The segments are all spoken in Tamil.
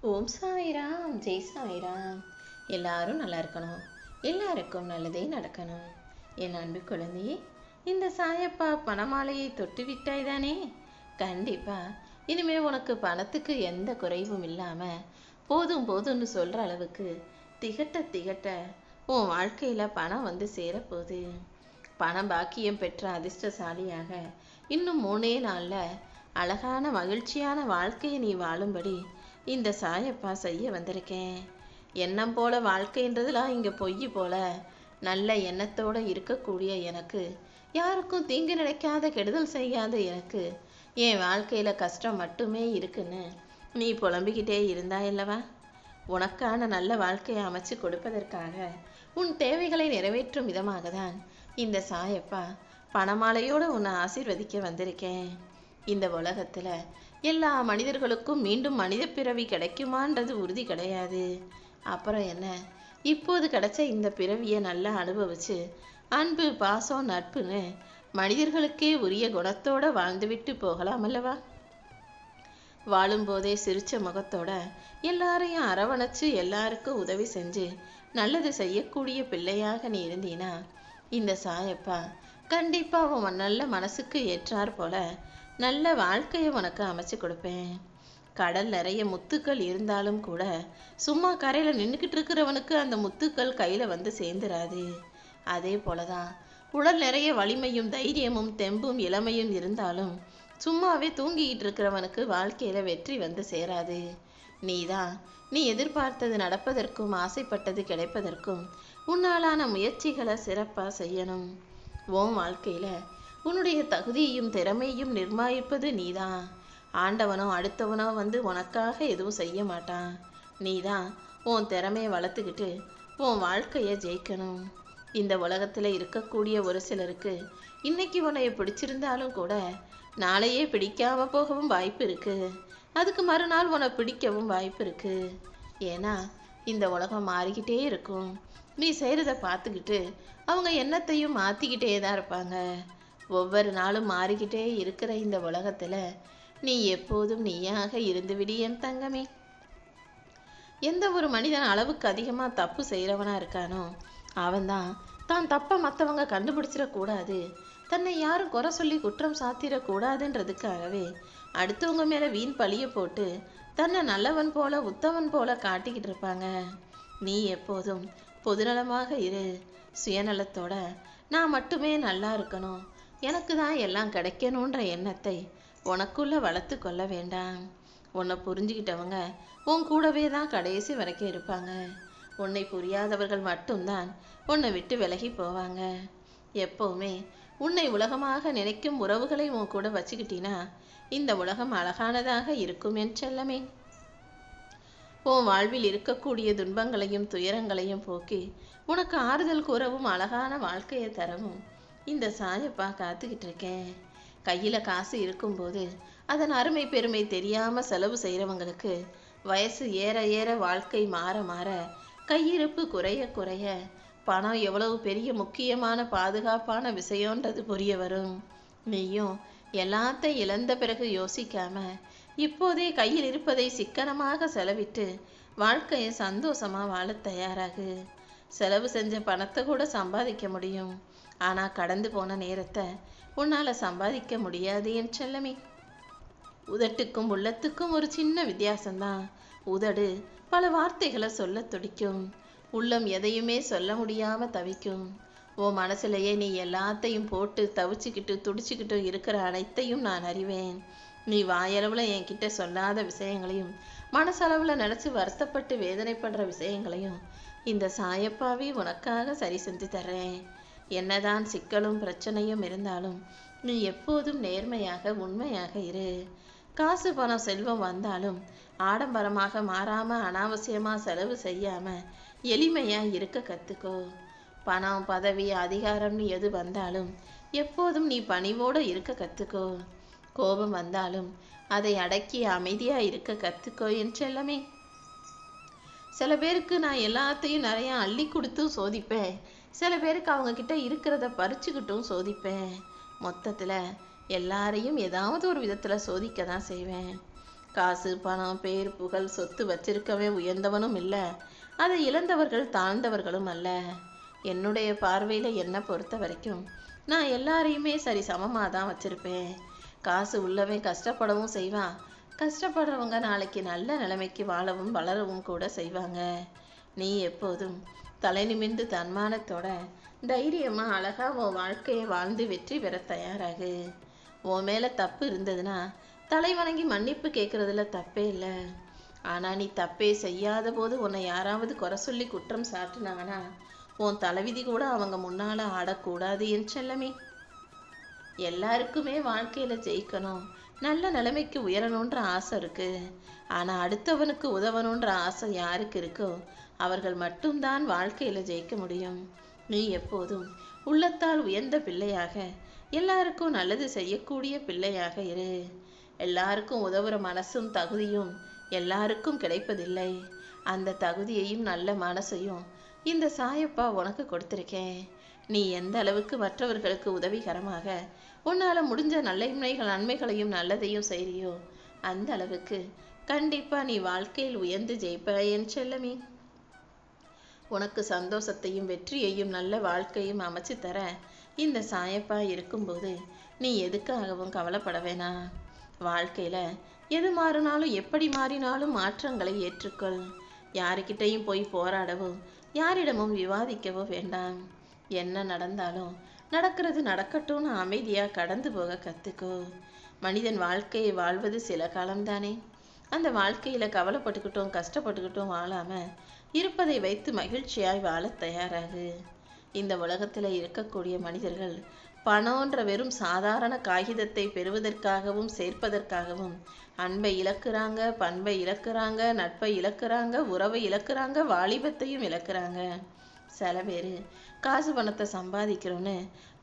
ஓம் சாய்ராம், ஜெய் சாய்ராம். எல்லாரும் நல்லா இருக்கணும், எல்லாருக்கும் நல்லதே நடக்கணும். என் அன்பு குழந்தையே, இந்த சாயப்பா பணமாலையை தொட்டு விட்டாய் தானே? கண்டிப்பா இனிமே உனக்கு பணத்துக்கு எந்த குறைவும் இல்லாம போதும் போதும்னு சொல்ற அளவுக்கு திகட்ட திகட்ட உன் வாழ்க்கையில பணம் வந்து சேரப்போகுது. பணம் பாக்கியம் பெற்ற அதிர்ஷ்டசாலியாக இன்னும் 3 நாள்ல அழகான மகிழ்ச்சியான வாழ்க்கையை நீ வாழும்படி இந்த சாயப்பா செய்ய வந்திருக்கேன். எண்ணம் போல வாழ்க்கைன்றதுலாம் இங்க பொய் போல. நல்ல எண்ணத்தோட இருக்கக்கூடிய எனக்கு, யாருக்கும் தீங்கு நினைக்காத கெடுதல் செய்யாத எனக்கு, என் வாழ்க்கையில கஷ்டம் மட்டுமே இருக்குன்னு நீ புலம்பிக்கிட்டே இருந்தாயல்லவா? உனக்கான நல்ல வாழ்க்கையை அமைச்சு கொடுப்பதற்காக, உன் தேவைகளை நிறைவேற்றும் விதமாக தான் இந்த சாயப்பா பணமாலையோடு உன்னை ஆசீர்வதிக்க வந்திருக்கேன். இந்த உலகத்துல எல்லா மனிதர்களுக்கும் மீண்டும் மனித பிறவி கிடைக்குமான்றது உறுதி கிடையாது. அப்புறம் என்ன, இப்போது கிடைச்ச இந்த பிறவியை நல்லா அனுபவிச்சு அன்பு பாசம் நட்புன்னு மனிதர்களுக்கே உரிய குணத்தோட வாழ்ந்துவிட்டு போகலாம் அல்லவா? வாழும்போதே சிரிச்ச முகத்தோட எல்லாரையும் அரவணைச்சு எல்லாருக்கும் உதவி செஞ்சு நல்லது செய்யக்கூடிய பிள்ளையாக நீ இருந்தீனா, இந்த சாயப்பா கண்டிப்பா உன் நல்ல மனசுக்கு ஏற்றார் போல நல்ல வாழ்க்கையை உனக்கு அமைச்சு கொடுப்பேன். கடல் நிறைய முத்துக்கள் இருந்தாலும் கூட சும்மா கரையில நின்றுக்கிட்டு இருக்கிறவனுக்கு அந்த முத்துக்கள் கையில வந்து சேர்ந்துராது. அதே போலதான் உடல் நிறைய வலிமையும் தைரியமும் தெம்பும் இளமையும் இருந்தாலும் சும்மாவே தூங்கிக்கிட்டு இருக்கிறவனுக்கு வாழ்க்கையில வெற்றி வந்து சேராது. நீ எதிர்பார்த்தது நடப்பதற்கும் ஆசைப்பட்டது கிடைப்பதற்கும் உன்னாலான முயற்சிகளை சிறப்பா செய்யணும். உன் வாழ்க்கையில உன்னுடைய தகுதியையும் திறமையும் நிர்மாயிப்பது நீதான். ஆண்டவனோ அடுத்தவனோ வந்து உனக்காக எதுவும் செய்ய மாட்டான். நீதான் உன் திறமையை வளர்த்துக்கிட்டு உன் வாழ்க்கையை ஜெயிக்கணும். இந்த உலகத்துல இருக்கக்கூடிய ஒரு சிலருக்கு இன்னைக்கு உன்னைய பிடிச்சிருந்தாலும் கூட நாளையே பிடிக்காம போகவும் வாய்ப்பு இருக்கு. அதுக்கு மறுநாள் உன்னை பிடிக்கவும் வாய்ப்பு இருக்கு. ஏன்னா இந்த உலகம் மாறிக்கிட்டே இருக்கும். நீ செய்கிறத பார்த்துக்கிட்டு அவங்க எண்ணத்தையும் மாற்றிக்கிட்டே தான் இருப்பாங்க. ஒவ்வொரு நாளும் மாறிக்கிட்டே இருக்கிற இந்த உலகத்தில் நீ எப்போதும் நீயாக இருந்து விடு என் தங்கமே. எந்த ஒரு மனிதன் அளவுக்கு அதிகமாக தப்பு செய்கிறவனா இருக்கானோ அவன்தான் தான் தப்பை மற்றவங்க கண்டுபிடிச்சிடக்கூடாது, தன்னை யாரும் குறை சொல்லி குற்றம் சாத்திடக்கூடாதுன்றதுக்காகவே அடுத்தவங்க மேலே வீண் பழிய போட்டு தன்னை நல்லவன் போல உத்தவன் போல காட்டிக்கிட்டு இருப்பாங்க. நீ எப்போதும் பொதுநலமாக இரு. சுயநலத்தோட நான் மட்டுமே நல்லா இருக்கணும், எனக்கு தான் எல்லாம் கிடைக்கணுன்ற எண்ணத்தை உனக்குள்ள வளர்த்து கொள்ள வேண்டாம். உன்னை புரிஞ்சுக்கிட்டவங்க உன் கூடவே தான் கடைசி வரைக்கும் இருப்பாங்க. உன்னை புரியாதவர்கள் மட்டும்தான் உன்னை விட்டு விலகி போவாங்க. எப்பவுமே உன்னை உலகமாக நினைக்கும் உறவுகளை உன் கூட வச்சுக்கிட்டினா இந்த உலகம் அழகானதாக இருக்கும் என் செல்லமே. உன் வாழ்வில் இருக்கக்கூடிய துன்பங்களையும் துயரங்களையும் போக்கி உனக்கு ஆறுதல் கூறவும் அழகான வாழ்க்கையை தரவும் இந்த சாயப்பா காத்துக்கிட்டு இருக்கேன். கையில காசு இருக்கும்போது அதன் அருமை பெருமை தெரியாம செலவு செய்யறவங்களுக்கு வயசு ஏற ஏற வாழ்க்கை மாற மாற கையிருப்பு குறைய குறைய பணம் எவ்வளவு பெரிய முக்கியமான பாதுகாப்பான விஷயம்ன்றது புரிய வரும். நீயும் எல்லாத்தையும் இழந்த பிறகு யோசிக்காம இப்போதே கையில் இருப்பதை சிக்கனமாக செலவிட்டு வாழ்க்கையை சந்தோஷமா வாழ தயாராகு. செலவு செஞ்ச பணத்தை கூட சம்பாதிக்க முடியும், ஆனா கடந்து போன நேரத்தை உன்னால சம்பாதிக்க முடியாது என் செல்லமே. உதட்டுக்கும் உள்ளத்துக்கும் ஒரு சின்ன வித்தியாசம்தான். உதடு பல வார்த்தைகளை சொல்ல துடிக்கும், உள்ளம் எதையுமே சொல்ல முடியாம தவிக்கும். உன் மனசுலயே நீ எல்லாத்தையும் போட்டு தவிச்சுக்கிட்டு துடிச்சுக்கிட்டு இருக்கிற அனைத்தையும் நான் அறிவேன். நீ வாயளவுல என்கிட்ட சொல்லாத விஷயங்களையும் மனசளவுல நினைச்சு வருத்தப்பட்டு வேதனைப்படுற விஷயங்களையும் இந்த சாயப்பாவே உனக்காக சரி செஞ்சு தர்றேன். என்னதான் சிக்கலும் பிரச்சனையும் இருந்தாலும் நீ எப்போதும் நேர்மையாக உண்மையாக இரு. காசு பணம் செல்வம் வந்தாலும் ஆடம்பரமாக மாறாம அனாவசியமா செலவு செய்யாம எளிமையா இருக்க கத்துக்கோ. பணம் பதவி அதிகாரம்னு எது வந்தாலும் எப்போதும் நீ பணிவோடு இருக்க கத்துக்கோ. கோபம் வந்தாலும் அதை அடக்கி அமைதியா இருக்க கத்துக்கோ என் செல்லமே. சில பேருக்கு நான் எல்லாத்தையும் நிறைய அள்ளி கொடுத்தும் சோதிப்பேன், சில பேருக்கு அவங்க கிட்ட இருக்கிறத பறிச்சுக்கிட்டும் சோதிப்பேன். மொத்தத்துல எல்லாரையும் ஏதாவது ஒரு விதத்துல சோதிக்க தான் செய்வேன். காசு பணம் பேர் புகழ் சொத்து வச்சிருக்கவே உயர்ந்தவனும் இல்லை, அதை இழந்தவர்கள் தாழ்ந்தவர்களும் அல்ல. என்னுடைய பார்வையில் என்னை பொறுத்த வரைக்கும் நான் எல்லாரையுமே சரி சமமாக தான் வச்சிருப்பேன். காசு உள்ளவன் கஷ்டப்படவும் செய்வான், கஷ்டப்படுறவங்க நாளைக்கு நல்ல நிலைமைக்கு வாழவும் வளரவும் கூட செய்வாங்க. நீ எப்போதும் தலை நிமிர்ந்து தன்மானத்தோட தைரியமா அழகா உன் வாழ்க்கையை வாழ்ந்து வெற்றி பெற தயாராகு. உன் மேல தப்பு இருந்ததுன்னா தலை வணங்கி மன்னிப்பு கேட்கறதுல தப்பே இல்லை. ஆனா நீ தப்பே செய்யாத போது உன்னை யாராவது குறை சொல்லி குற்றம் சாட்டினாங்கன்னா உன் தலைவிதி கூட அவங்க முன்னால ஆடக்கூடாது என் செல்லமே. எல்லாருக்குமே வாழ்க்கையில ஜெயிக்கணும், நல்ல நிலைமைக்கு உயரணுன்ற ஆசை இருக்கு. ஆனா அடுத்தவனுக்கு உதவணுன்ற ஆசை யாருக்கு இருக்கோ அவர்கள் மட்டும்தான் வாழ்க்கையில ஜெயிக்க முடியும். நீ எப்போதும் உள்ளத்தால் உயர்ந்த பிள்ளையாக, எல்லாருக்கும் நல்லது செய்யக்கூடிய பிள்ளையாக இரு. எல்லாருக்கும் உதவுற மனசும் தகுதியும் எல்லாருக்கும் கிடைப்பதில்லை. அந்த தகுதியையும் நல்ல மனசையும் இந்த சாயப்பா உனக்கு கொடுத்திருக்கேன். நீ எந்த அளவுக்கு மற்றவர்களுக்கு உதவிகரமாக உன்னால முடிஞ்ச நன்மைகளையும் நல்லதையும் செய்றியோ அந்த அளவுக்கு கண்டிப்பா நீ வாழ்க்கையில் உயர்ந்து ஜெயிப்ப என் செல்லமே. உனக்கு சந்தோஷத்தையும் வெற்றியையும் நல்ல வாழ்க்கையும் அமைச்சு தர இந்த சாயப்பா இருக்கும்போது நீ எதுக்காகவும் கவலைப்பட வேணாம். வாழ்க்கையில எது மாறினாலும் எப்படி மாறினாலும் மாற்றங்களை ஏற்றுக்கொள். யாருக்கிட்டையும் போய் போராடவோ யாரிடமும் விவாதிக்கவோ வேண்டாம். என்ன நடந்தாலும் நடக்கிறது நடக்கட்டும்னு அமைதியா கடந்து போக கத்துக்கோ. மனிதன் வாழ்க்கையை வாழ்வது சில காலம்தானே. அந்த வாழ்க்கையில கவலைப்பட்டுக்கிட்டும் கஷ்டப்பட்டுக்கிட்டும் வாழாம இருப்பதை வைத்து மகிழ்ச்சியாய் வாழ தயாராகு. இந்த உலகத்துல இருக்கக்கூடிய மனிதர்கள் பணம்ன்ற வெறும் சாதாரண காகிதத்தை பெறுவதற்காகவும் சேர்ப்பதற்காகவும் அன்பை இழக்கிறாங்க, பண்பை இழக்கிறாங்க, நட்பை இழக்கிறாங்க, உறவை இழக்கிறாங்க, வாலிபத்தையும் இழக்கிறாங்க. சில பேர் காசு பணத்தை சம்பாதிக்கிறோன்னு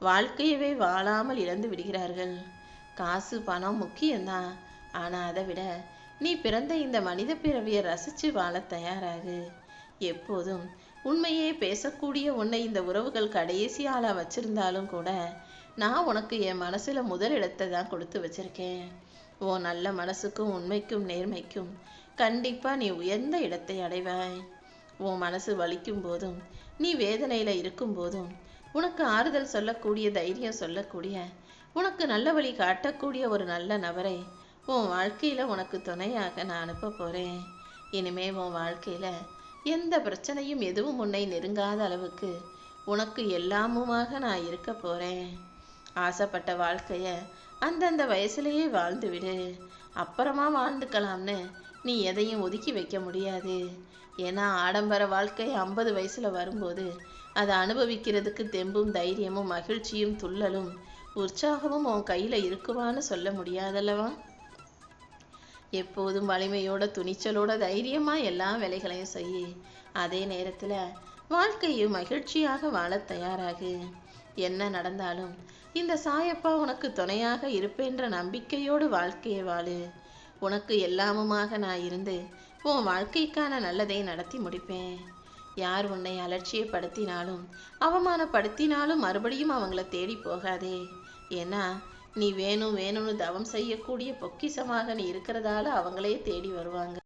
வாழ்க்கையவே வாழாமல் இழந்து விடுகிறார்கள். காசு பணம் முக்கியம்தான், ஆனா அதை விட நீ பிறந்த இந்த மனித பிறவியை ரசிச்சு வாழ தயாராகு. எப்போதும் உண்மையே பேசக்கூடிய உன்னை இந்த உறவுகள் கடைசி ஆளா வச்சிருந்தாலும் கூட நான் உனக்கு என் மனசுல முதலிடத்தை தான் கொடுத்து வச்சிருக்கேன். உன் நல்ல மனசுக்கும் உண்மைக்கும் நேர்மைக்கும் கண்டிப்பா நீ உயர்ந்த இடத்தை அடைவாய். உன் மனசு வலிக்கும் போதும் நீ வேதனையில இருக்கும் போதும் உனக்கு ஆறுதல் சொல்லக்கூடிய தைரியம் சொல்லக்கூடிய உனக்கு நல்ல வழி காட்டக்கூடிய ஒரு நல்ல நபரை உன் வாழ்க்கையில உனக்கு துணையாக நான் அனுப்ப போறேன். இனிமே உன் வாழ்க்கையில எந்த பிரச்சனையும் எதுவும் உன்னை நெருங்காத அளவுக்கு உனக்கு எல்லாமுமாக நான் இருக்க போறேன். ஆசைப்பட்ட வாழ்க்கைய அந்தந்த வயசுலயே வாழ்ந்து விடு. அப்புறமா வாழ்ந்துக்கலாம்னு நீ எதையும் ஒதுக்கி வைக்க முடியாது. ஏன்னா ஆடம்பர வாழ்க்கை 50 வயசுல வரும்போது அதை அனுபவிக்கிறதுக்கு தெம்பும் தைரியமும் மகிழ்ச்சியும் துள்ளலும் உற்சாகமும் உன் கையில இருக்குமான்னு சொல்ல முடியாதல்லவா. எப்போதும் வலிமையோட துணிச்சலோட தைரியமா எல்லா வேலைகளையும் செய்யு. அதே நேரத்துல வாழ்க்கையும் மகிழ்ச்சியாக வாழ தயாராகு. என்ன நடந்தாலும் இந்த சாயப்பா உனக்கு துணையாக இருப்பேன்ற நம்பிக்கையோடு வாழ்க்கையை வாழு. உனக்கு எல்லாமுமாக நான் இருந்து உன் வாழ்க்கைக்கான நல்லதை நடத்தி முடிப்பேன். யார் உன்னை அலட்சியப்படுத்தினாலும் அவமானப்படுத்தினாலும் மறுபடியும் அவங்கள தேடி போகாதே. ஏன்னா நீ வேணும்னு தவம் செய்யக்கூடிய பொக்கிஷமாக நீ இருக்கிறதால அவங்களே தேடி வருவாங்க.